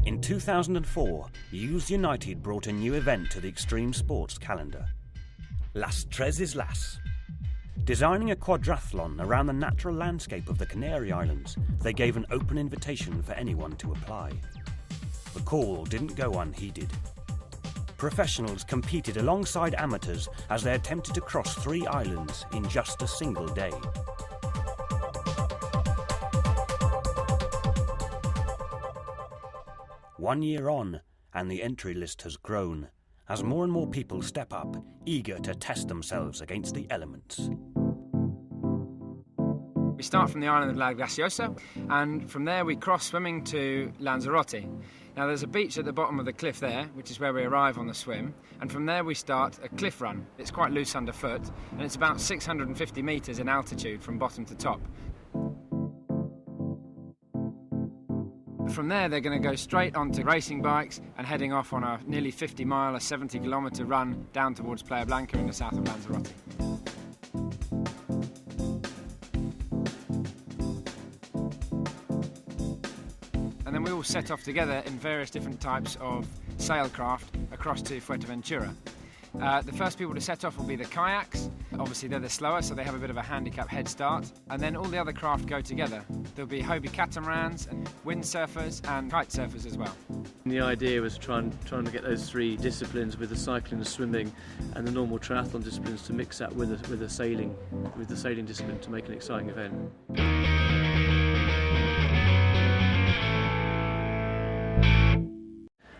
In 2004, Youths United brought a new event to the extreme sports calendar. Las Islas. Designing a quadrathlon around the natural landscape of the Canary Islands, they gave an open invitation for anyone to apply. The call didn't go unheeded. Professionals competed alongside amateurs as they attempted to cross 3 islands in just a single day. One year on, and the entry list has grown, as more and more people step up, eager to test themselves against the elements. We start from the island of La Graciosa, and from there we cross swimming to Lanzarote. Now there's a beach at the bottom of the cliff there, which is where we arrive on the swim, and from there we start a cliff run. It's quite loose underfoot, and it's about 650 metres in altitude from bottom to top. From there they're going to go straight onto racing bikes and heading off on a nearly 50-mile, a 70-kilometre run down towards Playa Blanca in the south of Lanzarote. And then we all set off together in various different types of sailcraft across to Fuerteventura. The first people to set off will be the kayaks. Obviously they're the slower, so they have a bit of a handicap head start. And then all the other craft go together. There'll be Hobie catamarans and windsurfers and kite surfers as well. The idea was trying to get those 3 disciplines, with the cycling, the swimming and the normal triathlon disciplines, to mix that with the sailing discipline to make an exciting event.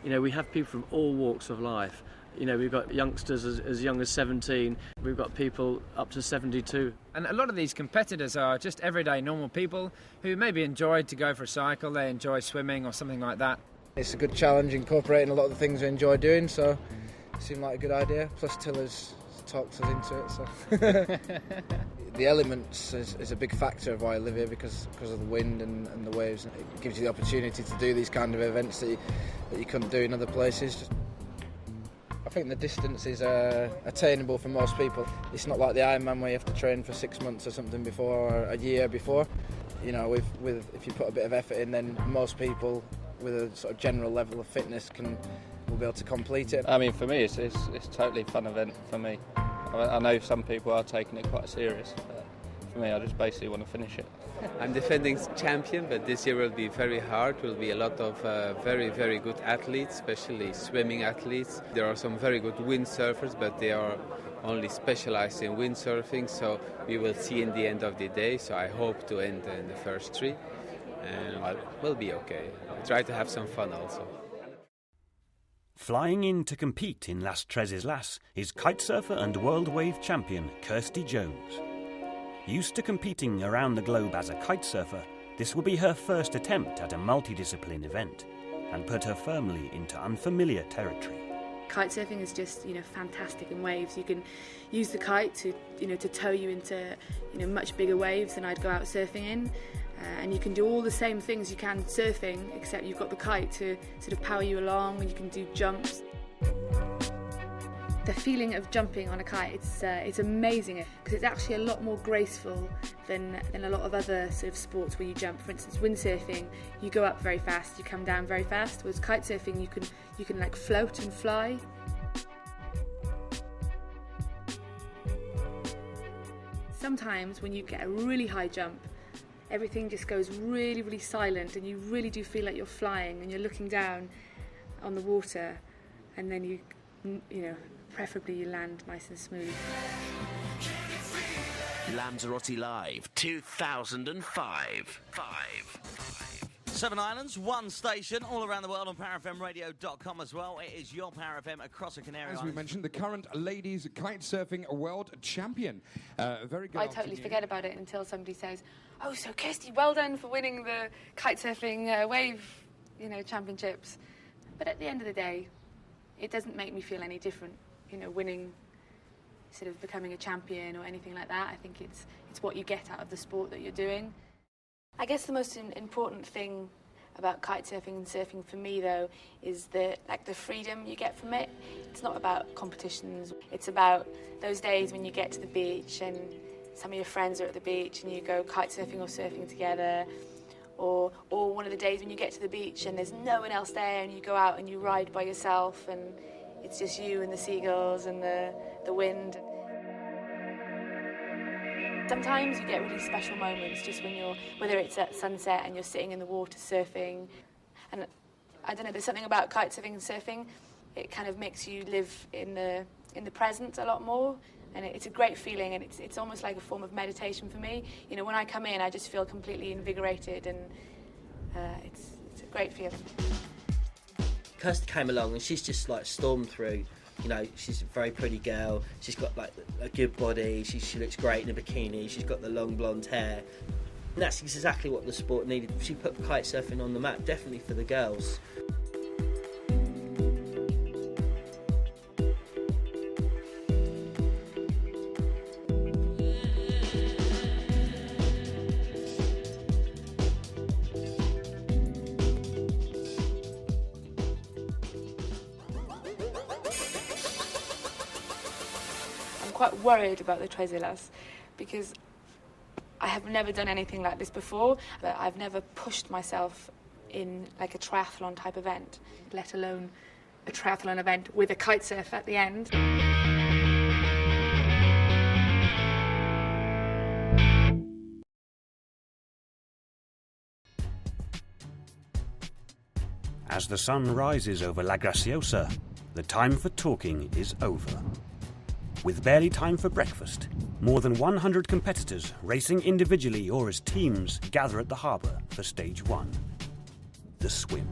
You know, we have people from all walks of life. You know, we've got youngsters as young as 17, we've got people up to 72. And a lot of these competitors are just everyday normal people who maybe enjoyed to go for a cycle, they enjoy swimming or something like that. It's a good challenge, incorporating a lot of the things we enjoy doing, so it seemed like a good idea. Plus Tiller's talked us into it, so. The elements is a big factor of why I live here, because of the wind and the waves. It gives you the opportunity to do these kind of events that you couldn't do in other places. I think the distance is attainable for most people. It's not like the Ironman where you have to train for 6 months or something before, or a year before. You know, if you put a bit of effort in, then most people with a sort of general level of fitness will be able to complete it. I mean, for me, it's a totally fun event for me. I know some people are taking it quite serious, but for me, I just basically want to finish it. I'm defending champion, but this year will be very hard. Will be a lot of very, very good athletes, especially swimming athletes. There are some very good windsurfers, but they are only specialized in windsurfing, so we will see in the end of the day. So I hope to end in the first 3, and we'll be okay. I'll try to have some fun also. Flying in to compete in Las Islas is kitesurfer and world wave champion Kirsty Jones. Used to competing around the globe as a kitesurfer, this will be her first attempt at a multidiscipline event and put her firmly into unfamiliar territory. Kitesurfing is just, fantastic in waves. You can use the kite to tow you into, much bigger waves than I'd go out surfing in. And you can do all the same things you can surfing, except you've got the kite to sort of power you along, and you can do jumps. The feeling of jumping on a kite, it's amazing, because it's actually a lot more graceful than a lot of other sort of sports where you jump. For instance, windsurfing, you go up very fast, you come down very fast. Whereas kitesurfing, you can like float and fly. Sometimes when you get a really high jump, everything just goes really, really silent, and you really do feel like you're flying, and you're looking down on the water, and then you preferably you land nice and smooth. Lanzarote Live 2005. 7 islands, 1 station, all around the world on PowerFMRadio.com as well. It is your Power FM across the Canary Islands. As we mentioned, the current ladies kite surfing world champion. Very good. I totally forget about it until somebody says, "Oh, so Kirsty, well done for winning the kite surfing wave, championships." But at the end of the day, it doesn't make me feel any different, winning, sort of becoming a champion or anything like that. I think it's what you get out of the sport that you're doing. I guess the most important thing about kitesurfing and surfing for me, though, is the freedom you get from it. It's not about competitions. It's about those days when you get to the beach and some of your friends are at the beach and you go kitesurfing or surfing together, or one of the days when you get to the beach and there's no one else there and you go out and you ride by yourself and it's just you and the seagulls and the wind. Sometimes you get really special moments just when whether it's at sunset and you're sitting in the water surfing. And I don't know, there's something about kite surfing and surfing. It kind of makes you live in the present a lot more. And it's a great feeling, and it's almost like a form of meditation for me. You know, when I come in, I just feel completely invigorated, and it's a great feeling. Kirsty came along, and she's just like stormed through. You know, she's a very pretty girl. She's got like a good body. She looks great in a bikini. She's got the long blonde hair. And that's exactly what the sport needed. She put kite surfing on the map, definitely for the girls. Quite worried about the Tres Islas because I have never done anything like this before, but I've never pushed myself in like a triathlon type event, let alone a triathlon event with a kite surf at the end. As the sun rises over La Graciosa, the time for talking is over. With barely time for breakfast, more than 100 competitors, racing individually or as teams, gather at the harbour for stage one, the swim.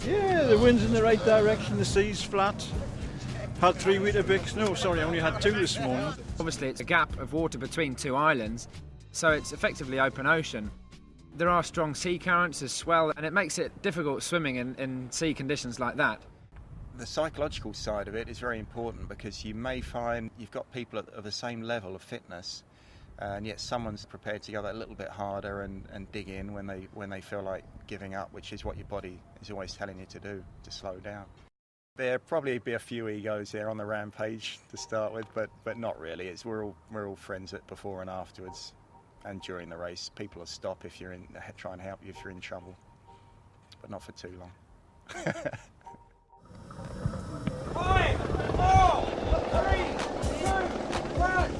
Yeah, the wind's in the right direction, the sea's flat. Had 3 Weetabix, no, sorry, I only had 2 this morning. Obviously, it's a gap of water between 2 islands, so it's effectively open ocean. There are strong sea currents, there's swell, and it makes it difficult swimming in sea conditions like that. The psychological side of it is very important because you may find you've got people of the same level of fitness, and yet someone's prepared to go that little bit harder and dig in when they feel like giving up, which is what your body is always telling you to do, to slow down. There'll probably be a few egos there on the rampage to start with, but not really. We're all friends before and afterwards. And during the race, people will stop if you're try and help you if you're in trouble, but not for too long. 5, 4, 3, 2, 1.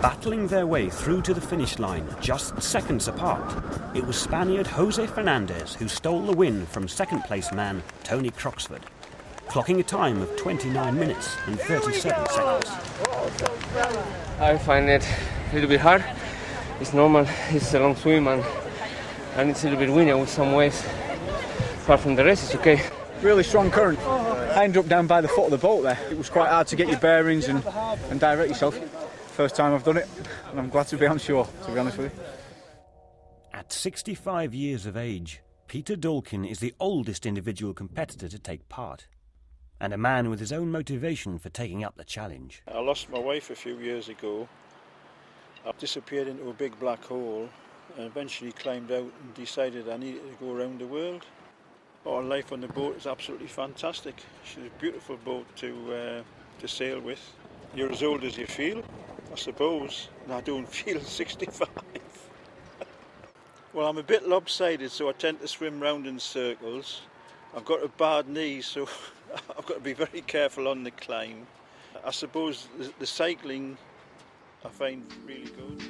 Battling their way through to the finish line just seconds apart, it was Spaniard Jose Fernandez who stole the win from second-place man Tony Croxford, clocking a time of 29 minutes and 37 seconds. I find it a little bit hard. It's normal, it's a long swim and it's a little bit windy with some waves. Apart from the rest, it's okay. Really strong current. I ended up down by the foot of the boat there. It was quite hard to get your bearings and direct yourself. First time I've done it, and I'm glad to be on shore, to be honest with you. At 65 years of age, Peter Dalkin is the oldest individual competitor to take part, and a man with his own motivation for taking up the challenge. I lost my wife a few years ago. I disappeared into a big black hole and eventually climbed out and decided I needed to go around the world. Our life on the boat is absolutely fantastic. She's a beautiful boat to sail with. You're as old as you feel, I suppose, and I don't feel 65. Well, I'm a bit lopsided, so I tend to swim round in circles. I've got a bad knee, so I've got to be very careful on the climb. I suppose the cycling I find really good.